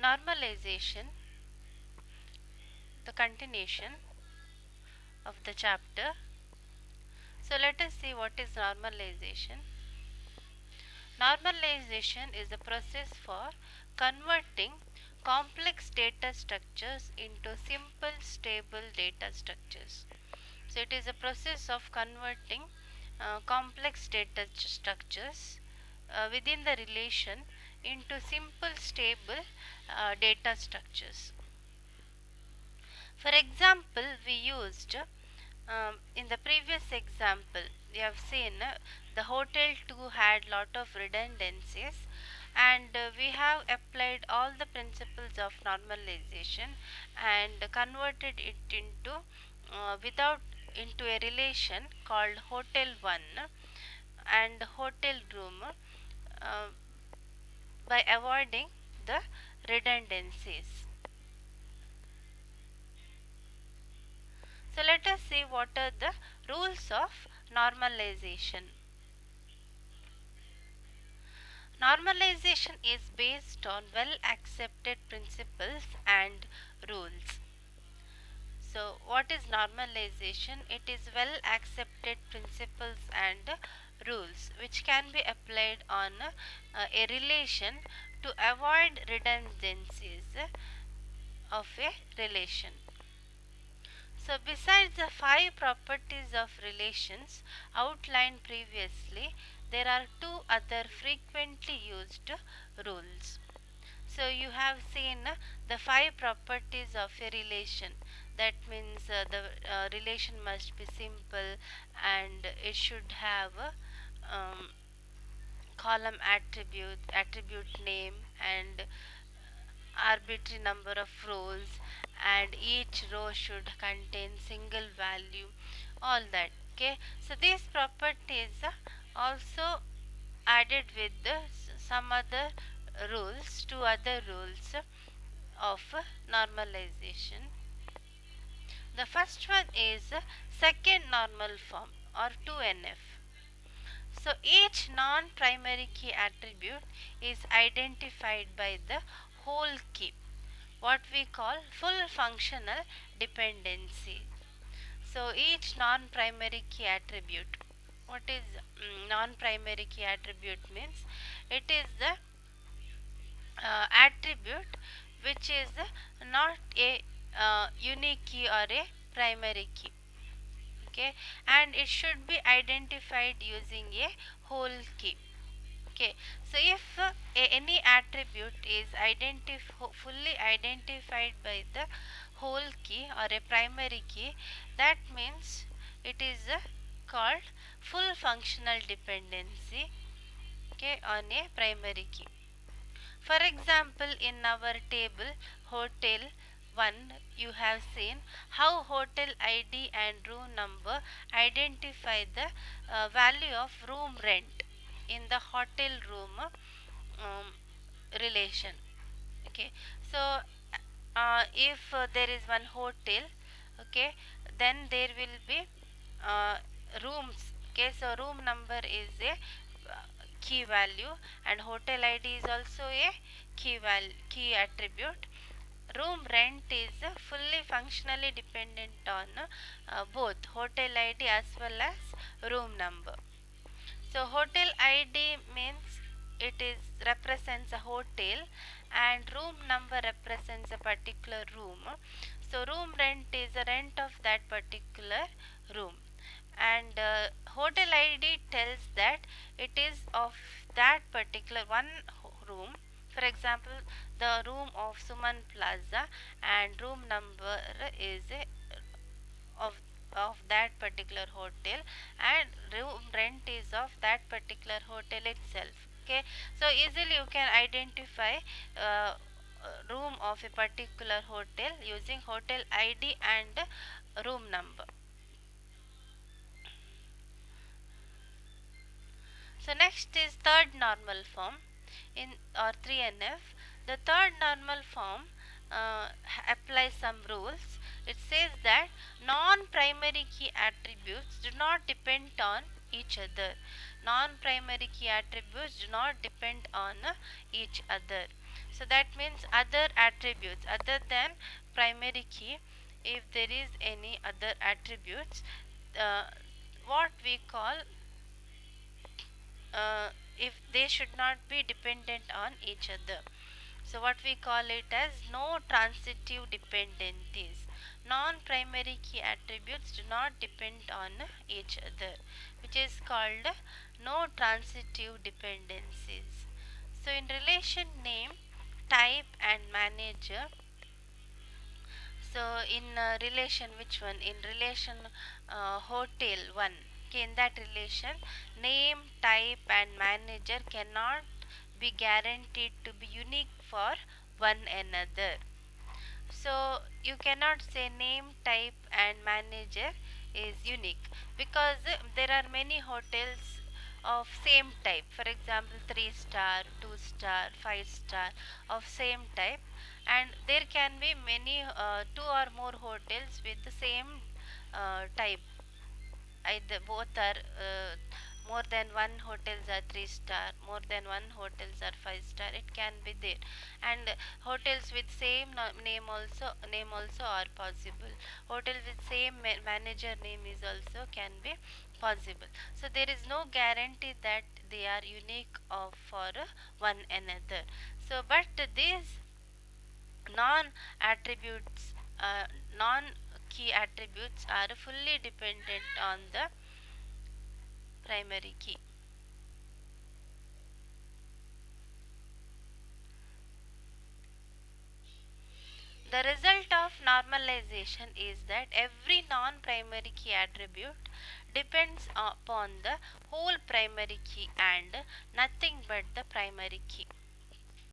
Normalization, the continuation of the chapter. So let us see what is normalization. Normalization is the process for converting complex data structures into simple stable data structures. So it is a process of converting complex data structures within the relation into simple stable data structures. For example, we used in the previous example, we have seen the hotel 2 had lot of redundancies, and we have applied all the principles of normalization and converted it without into a relation called hotel 1 and hotel room uh, by avoiding the redundancies. So let us see what are the rules of normalization. Normalization is based on well accepted principles and rules. So what is normalization? It is well accepted principles and rules which can be applied on a relation to avoid redundancies of a relation. So, besides the five properties of relations outlined previously, there are two other frequently used rules. So, you have seen the five properties of a relation. That means the relation must be simple and it should have column attribute name, and arbitrary number of rows, and each row should contain single value, all that. Okay, so these properties also added with some other rules, two other rules of normalization. The first one is second normal form or 2NF. So each non-primary key attribute is identified by the whole key, what we call full functional dependency. So each non-primary key attribute, what is non-primary key attribute means? It is the attribute which is not a unique key or a primary key. Okay, and it should be identified using a whole key. Okay, so if any attribute is fully identified by the whole key or a primary key, that means it is called full functional dependency, okay, on a primary key. For example, in our table hotel 1, you have seen how hotel ID and room number identify the value of room rent in the hotel room relation. Okay, so if there is one hotel, okay, then there will be uh, rooms. Okay, so room number is a key value and hotel ID is also a key attribute. Room rent is fully functionally dependent on both hotel ID as well as room number. So hotel ID means it is represents a hotel and room number represents a particular room. So room rent is the rent of that particular room, and hotel ID tells that it is of that particular one room. For example, the room of Suman Plaza and room number is of that particular hotel, and room rent is of that particular hotel itself. Okay, so easily you can identify room of a particular hotel using hotel ID and room number. So next is third normal form in or 3NF. The third normal form applies some rules. It says that non-primary key attributes do not depend on each other. Non-primary key attributes do not depend on each other. So that means other attributes other than primary key, if there is any other attributes, uh, what we call, if they should not be dependent on each other. So what we call it as no transitive dependencies. Non-primary key attributes do not depend on each other, which is called no transitive dependencies. So in relation name, type and manager, so in relation, which one? In relation hotel one. Okay, in that relation, name, type, and manager cannot be guaranteed to be unique for one another. So you cannot say name, type, and manager is unique, because there are many hotels of same type. For example, 3 star, 2 star, 5 star of same type, and there can be many two or more hotels with the same type. Either both are more than one hotels are 3 star, more than one hotels are 5 star, it can be there. And hotels with same name also are possible. Hotels with same manager name is also can be possible. So there is no guarantee that they are unique of for one another. So but these non attributes, non key attributes are fully dependent on the primary key. The result of normalization is that every non-primary key attribute depends upon the whole primary key and nothing but the primary key.